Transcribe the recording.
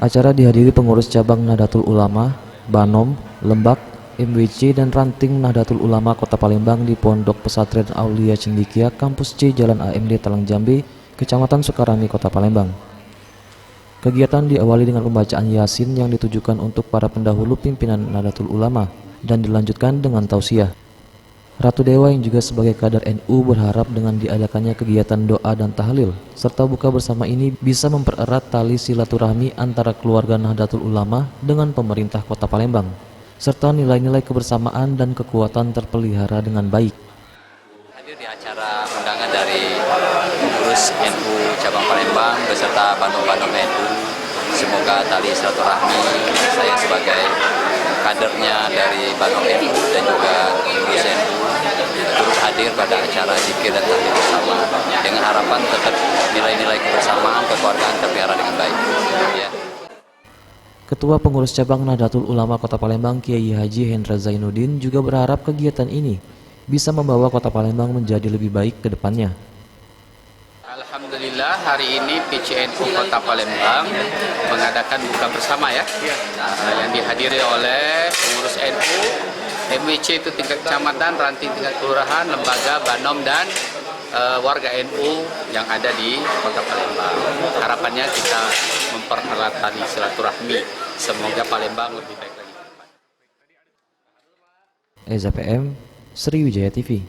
Acara dihadiri pengurus cabang Nahdlatul Ulama, Banom, Lembak, MWC dan Ranting Nahdlatul Ulama Kota Palembang di Pondok Pesantren Aulia Cendikia, Kampus C, Jalan AMD Talang Jambi, Kecamatan Sukarami, Kota Palembang. Kegiatan diawali dengan pembacaan Yasin yang ditujukan untuk para pendahulu pimpinan Nahdlatul Ulama dan dilanjutkan dengan tausiah. Ratu Dewa yang juga sebagai kader NU berharap dengan diadakannya kegiatan doa dan tahlil serta buka bersama ini bisa mempererat tali silaturahmi antara keluarga Nahdlatul Ulama dengan pemerintah Kota Palembang, serta nilai-nilai kebersamaan dan kekuatan terpelihara dengan baik. Hadir di acara undangan dari pengurus NU Cabang Palembang beserta Banom-Banom NU, semoga tali silaturahmi saya sebagai kadernya dari Banom NU dan juga pengurus NU turut hadir pada acara zikir dan tahlil bersama dengan harapan tetap nilai-nilai kebersamaan kekeluargaan terpelihara dengan baik. Ya. Ketua Pengurus Cabang Nahdlatul Ulama Kota Palembang Kiai Haji Hendra Zainuddin juga berharap kegiatan ini bisa membawa Kota Palembang menjadi lebih baik ke depannya. Alhamdulillah hari ini PCNU Kota Palembang mengadakan buka bersama ya, yang dihadiri oleh pengurus NU, MWC itu tingkat kecamatan, Ranting tingkat kelurahan, lembaga, Banom dan warga NU yang ada di Kota Palembang. Harapannya kita mempererat tali silaturahmi, semoga Palembang lebih baik lagi. Eza PM, Sriwijaya TV.